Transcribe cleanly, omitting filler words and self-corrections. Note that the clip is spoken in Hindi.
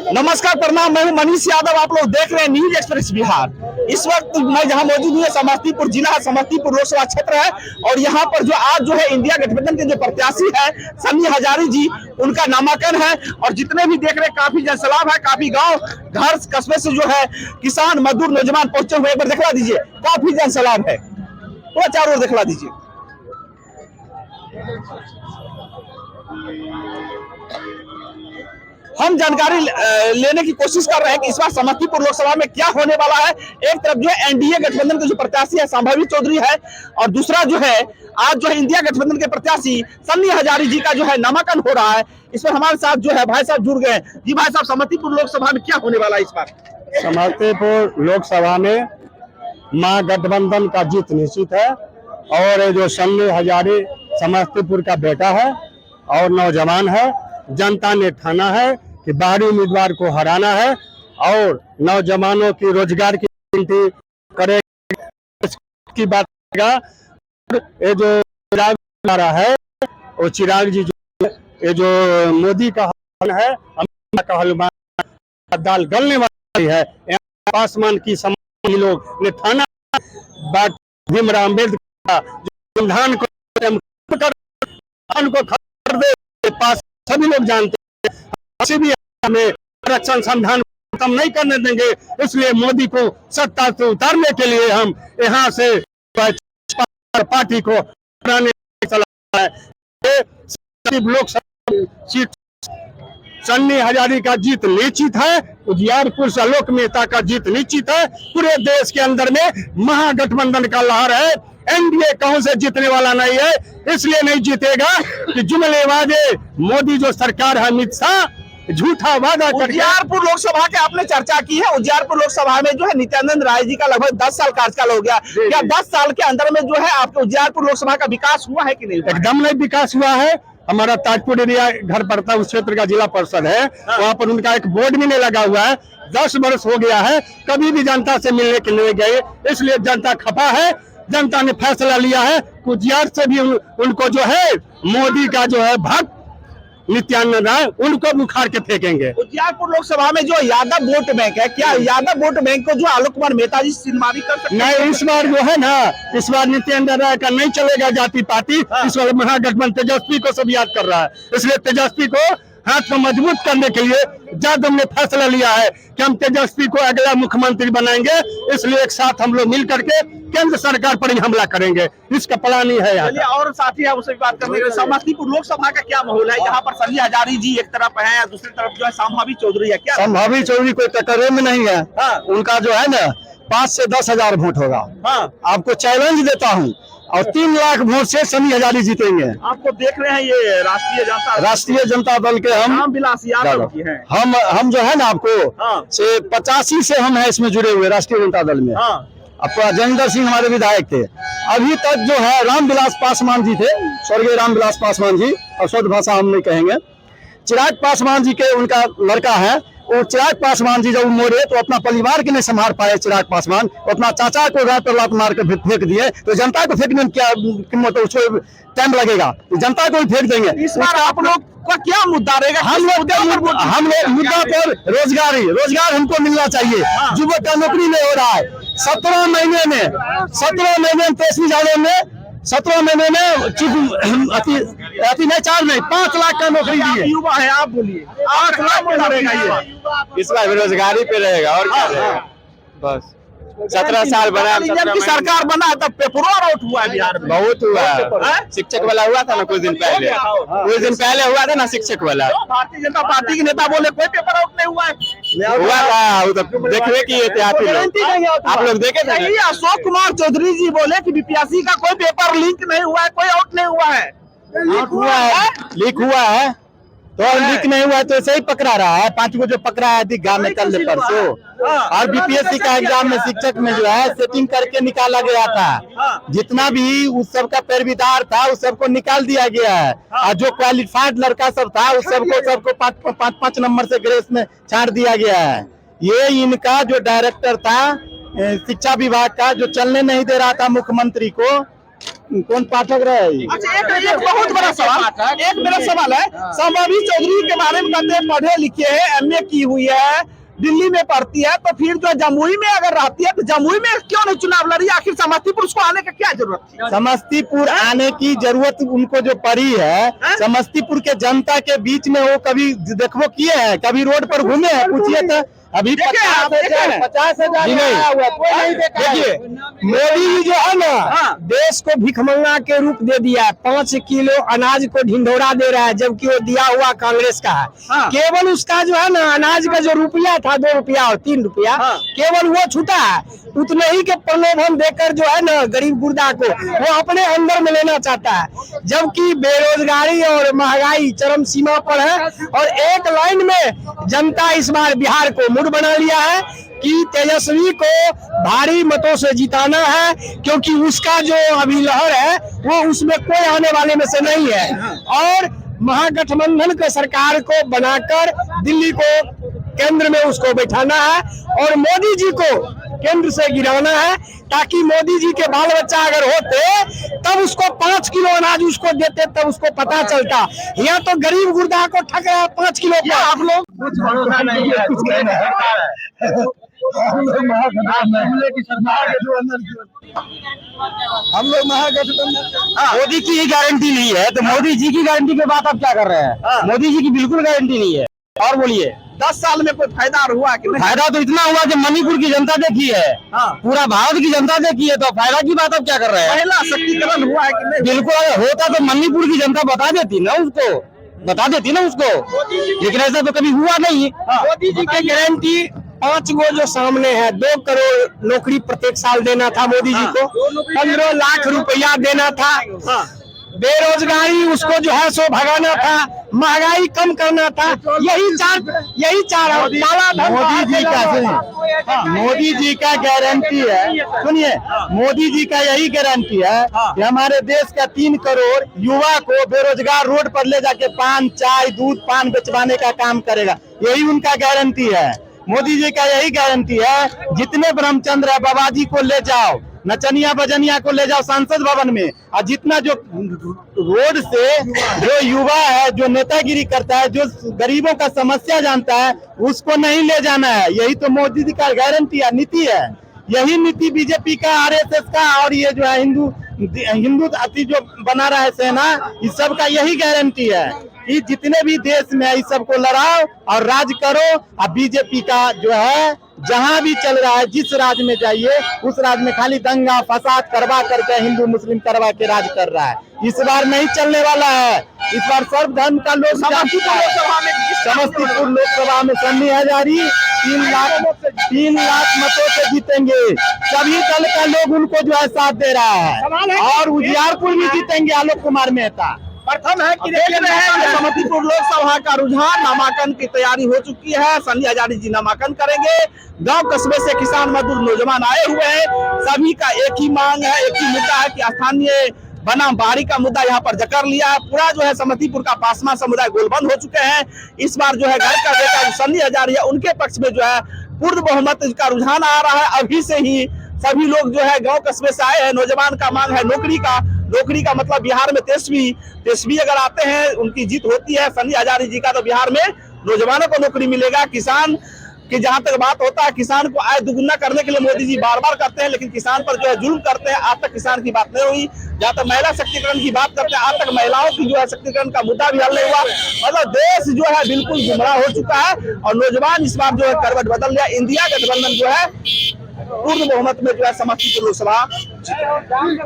नमस्कार, प्रणाम। मैं हूं मनीष यादव। आप लोग देख रहे हैं न्यूज एक्सप्रेस बिहार। इस वक्त मैं जहां मौजूद हूं समस्तीपुर जिला, समस्तीपुर लोकसभा क्षेत्र है और यहां पर जो आज जो है इंडिया गठबंधन के जो प्रत्याशी है सन्नी हजारी जी, उनका नामांकन है। और जितने भी देख रहे हैं काफी जनसैलाब है, काफी गांव घर कस्बे से जो है किसान मजदूर नौजवान पहुंचे हुए। एक बार दिखला दीजिए, काफी जनसैलाब है, तो चारों ओर दिखला दीजिए। हम जानकारी लेने की कोशिश कर रहे हैं कि इस बार समस्तीपुर लोकसभा में क्या होने वाला है। एक तरफ जो है एनडीए गठबंधन के जो प्रत्याशी है संभावी चौधरी है और दूसरा जो है आज जो है इंडिया गठबंधन के प्रत्याशी सन्नी हजारी जी का जो है नामांकन हो रहा है। इस पर हमारे साथ जो है भाई साहब जुड़ गए। जी भाई साहब, समस्तीपुर लोकसभा में क्या होने वाला है इस बार? समस्तीपुर लोकसभा में महागठबंधन का जीत निश्चित है और जो सन्नी हजारी समस्तीपुर का बेटा है और नौजवान है। जनता ने ठाना है कि बाहरी उम्मीदवार को हराना है और नौजवानों की रोजगार की गारंटी करेगा की बात करेगा। ये जो चिराग रहा है वो चिराग जी जो ये जो मोदी का हल है, अमेरिका का हलवा दाल गलने वाली है। पासवान की समाज लोग ने ठाना भीमराव अम्बेडकर का संविधान को खबर दे पास सभी लोग जानते हैं, किसी भी हमें आरक्षण संविधान खत्म नहीं करने देंगे। इसलिए मोदी को सत्ता से उतारने के लिए हम यहाँ से पार्टी को चला है। लोकसभा सीट सन्नी हजारी का जीत निश्चित है, उजियारपुर से आलोक मेहता का जीत निश्चित है। पूरे देश के अंदर में महागठबंधन का लहर है। एनडीए कहूं से जीतने वाला नहीं है, इसलिए नहीं जीतेगा कि जुमलेबाजे मोदी जो सरकार है, अमित शाह झूठा वादा कर। उजियारपुर लोकसभा के आपने चर्चा की है। उजियारपुर लोकसभा में जो है नित्यानंद राय जी का लगभग 10 साल कार्यकाल हो गया। क्या 10 साल के अंदर में जो है आपके उजियारपुर लोकसभा का विकास हुआ है कि नहीं? एकदम नहीं विकास हुआ है। हमारा ताजपुर एरिया घर पड़ता उस क्षेत्र का जिला परिषद है, वहाँ पर उनका एक बोर्ड भी नहीं लगा हुआ है। 10 वर्ष हो गया है, कभी भी जनता से मिलने के लिए गए, इसलिए जनता खफा है। जनता ने फैसला लिया है उजियार से भी उनको जो है मोदी का जो है भक्त नित्यानंद राय उनको बुखार के फेंकेंगे। उजियारपुर लोकसभा में जो यादव वोट बैंक है, क्या यादव वोट बैंक को जो आलोक कुमार मेहता जी सिरमारी कर सकते हैं? नहीं, इस बार जो है ना, इस बार नित्यानंद राय का नहीं चलेगा जाति पार्टी। इस बार महागठबंधन तेजस्वी को सब याद कर रहा है, इसलिए तेजस्वी को हाथ को मजबूत करने के लिए यादव ने फैसला लिया है कि हम तेजस्वी को अगला मुख्यमंत्री बनाएंगे। इसलिए एक साथ हम लोग मिल करके केंद्र सरकार पर ही हमला करेंगे, इसका प्लान ही है। चलिए, और साथी है उससे बात करने के। समस्तीपुर लोकसभा का क्या माहौल है? यहाँ पर सन्नी हजारी जी एक तरफ है, दूसरी तरफ जो है संभावी चौधरी है। क्या संभावी चौधरी कोई टक्कर में नहीं है। उनका जो है ना 5 से 10 हजार वोट होगा। आपको चैलेंज देता हूँ और 3 लाख वोट से सन्नी हजारी जीतेंगे। आपको देख रहे हैं ये राष्ट्रीय जनता दल के हम रामविलास यादव की हैं। हम जो है ना आपको से 85 से हम है इसमें जुड़े हुए राष्ट्रीय जनता दल में। आपका जयेंद्र सिंह हमारे विधायक थे। अभी तक जो है रामविलास पासवान जी थे, स्वर्गीय रामविलास पासवान जी, और शुद्ध भाषा हम नहीं कहेंगे। चिराग पासवान जी के उनका लड़का है, और चिराग पासवान जी जब मोरे तो अपना परिवार के नहीं संभाल पाए। चिराग पासवान अपना चाचा को रात पर लात मार के फेंक दिए, तो जनता को फेंकने में क्या कीमत, उसको टाइम लगेगा, जनता को भी फेंक देंगे। इस बार आप लोग का क्या मुद्दा रहेगा? हम लोग मुद्दा पर रोजगार हमको मिलना चाहिए। युवक का नौकरी नहीं हो रहा है। 17 महीने में 23 जाने में 17 महीने में अति नहीं 4 नहीं 5 लाख का नौकरी दिए। युवा है, आप बोलिए 8 लाख में रहेगा ये। इस बार बेरोजगारी पे रहेगा और क्या रहेगा। बस 17 साल बना, जब की सरकार बना तब पेपर आउट हुआ है बिहार में। बहुत हुआ है। शिक्षक वाला हुआ था ना कुछ दिन पहले हुआ था ना शिक्षक वाला। भारतीय जनता पार्टी के नेता बोले कोई पेपर आउट नहीं हुआ है। हुआ था, देखने की आप लोग देखे थे। अशोक कुमार चौधरी जी बोले कि बीपीएससी का कोई पेपर लीक नहीं हुआ है, कोई आउट नहीं हुआ है। लीक हुआ है तो लीक नहीं हुआ है तो ऐसे ही पकड़ा रहा है। 5 को जो पकड़ा है दिग्गा में कल परसों, और बीपीएससी का एग्जाम में शिक्षक में जो है सेटिंग करके निकाला गया था। जितना भी उस सब का पैरवीदार था उस सबको निकाल दिया गया है, और जो क्वालिफाइड लड़का सब था उस सबको 5 नंबर से ग्रेस में छाड़ दिया गया है। ये इनका जो डायरेक्टर था शिक्षा विभाग का, जो चलने नहीं दे रहा था मुख्यमंत्री को, कौन पाठक रहे? अच्छा, एक बहुत बड़ा सवाल, एक मेरा सवाल है, संभावी चौधरी के बारे में कहते हैं पढ़े लिखे है, एमए की हुई है, दिल्ली में पढ़ती है, तो फिर जो जमुई में अगर रहती है तो जमुई में क्यों नहीं चुनाव लड़ी? आखिर समस्तीपुर उसको आने का क्या जरूरत थी? समस्तीपुर आने की जरूरत उनको जो पड़ी है, समस्तीपुर के जनता के बीच में वो कभी देखो किए हैं, कभी रोड पर घूमे हैं? पूछिए तो अभी 50,000 देखिए, मोदी जी जो है ना, देश को भिखमंगा के रूप दे दिया है। 5 किलो अनाज को ढिंढोरा दे रहा है, जबकि वो दिया हुआ कांग्रेस का है। केवल उसका जो है ना, अनाज का जो रुपया था 2 रुपया और 3 रुपया, केवल वो छूटा है। उतने ही के प्रलोभन देकर जो है ना, गरीब गुर्दा को वो अपने अंदर में लेना चाहता है, जबकि बेरोजगारी और महंगाई चरम सीमा पर है। और एक लाइन में जनता इस बार बिहार को मूड बना लिया है कि तेजस्वी को भारी मतों से जिताना है, क्योंकि उसका जो अभी लहर है वो उसमें कोई आने वाले में से नहीं है। और महागठबंधन के सरकार को बनाकर दिल्ली को केंद्र में उसको बैठाना है और मोदी जी को केंद्र से गिराना है, ताकि मोदी जी के बाल बच्चा अगर होते तब उसको 5 किलो अनाज उसको देते, तब उसको पता चलता। यहाँ तो गरीब गुर्दा को ठग रहा है 5 किलो पर। आप लोग कुछ भरोसा नहीं है, कुछ कहना है। हम लोग महागठबंधन, मोदी की ही गारंटी नहीं है, तो मोदी जी की गारंटी के बाद आप क्या कर रहे हैं? मोदी जी की बिल्कुल गारंटी नहीं है। और बोलिए, 10 साल में कोई फायदा हुआ कि नहीं? फायदा तो इतना हुआ कि मणिपुर की जनता देखी है, पूरा भारत की जनता देखी है, तो फायदा की बात आप क्या कर रहे हैं? महिला सशक्तिकरण हुआ है कि नहीं? बिल्कुल, अगर होता तो मणिपुर की जनता बता देती ना उसको, लेकिन ऐसा तो कभी हुआ नहीं। मोदी जी की गारंटी 5 गो जो सामने है, 2 करोड़ नौकरी प्रत्येक साल देना था मोदी जी को, 15 लाख रुपया देना था, बेरोजगारी उसको जो है सो भगाना था, महंगाई कम करना था, यही चार मोदी जी का मोदी जी का गारंटी है। सुनिए, मोदी जी का यही गारंटी है कि हमारे देश का 3 करोड़ युवा को बेरोजगार रोड पर ले जाके पान, चाय, दूध, पान बेचवाने का काम करेगा, यही उनका गारंटी है। मोदी जी का यही गारंटी है, जितने ब्रह्मचंद्र है बाबाजी को ले जाओ, नचनिया बजनिया को ले जाओ संसद भवन में, और जितना जो रोड से जो युवा है, जो नेतागिरी करता है, जो गरीबों का समस्या जानता है, उसको नहीं ले जाना है। यही तो मोदी जी का गारंटी है, नीति है। यही नीति बीजेपी का, आरएसएस का, और ये जो है हिंदू अति जो बना रहा है सेना, इस सब का यही गारंटी है कि जितने भी देश में है, इस सबको लड़ाओ और राज करो। अब बीजेपी का जो है जहां भी चल रहा है, जिस राज्य में जाइए उस राज्य में खाली दंगा फसाद करवा करके हिंदू मुस्लिम करवा के राज कर रहा है। इस बार नहीं चलने वाला है। इस बार सर्वधर्म का लोग समस्तीपुर लोकसभा में सन्नी हजारी 3 लाख मतों से जीतेंगे। सभी दल का लोग उनको जो है साथ दे रहा है, और उजियारपुर भी जीतेंगे आलोक कुमार मेहता। प्रथम है कि देख रहे हैं समस्तीपुर लोकसभा का रुझान, नामांकन की तैयारी हो चुकी है। सन्नी हजारी जी नामांकन करेंगे। गांव कस्बे से किसान मजदूर नौजवान आए हुए हैं। सभी का एक ही मांग है, एक ही मुद्दा है कि स्थानीय बनाम बाहरी का मुद्दा यहाँ पर जकर लिया है। पूरा जो है समस्तीपुर का पासवान समुदाय गोलबंद हो चुके हैं। इस बार जो है घर का बेटा सन्नी हजारी है, उनके पक्ष में जो है पूर्ण बहुमत का रुझान आ रहा है। अभी से ही सभी लोग जो है गांव कस्बे से आए हैं। नौजवान का मांग है नौकरी का मतलब बिहार में तेजस्वी अगर आते हैं उनकी जीत होती है। सन्नी हजारी जी का तो बिहार में नौजवानों को नौकरी मिलेगा। किसान की जहां तक बात होता है, किसान को आय दुगुना करने के लिए मोदी जी बार बार करते हैं, लेकिन किसान पर जो है जुल्म करते हैं। आज तक किसान की बात नहीं हुई। जहां तक महिला शक्तिकरण की बात करते हैं, आज तक महिलाओं की जो है शक्तिकरण का मुद्दा भी हल नहीं हुआ। मतलब देश जो है बिल्कुल गुमराह हो चुका है, और नौजवान इस बार जो है करवट बदल लिया। इंडिया गठबंधन जो है पूर्ण बहुमत में जो है समस्तीपुर लोकसभा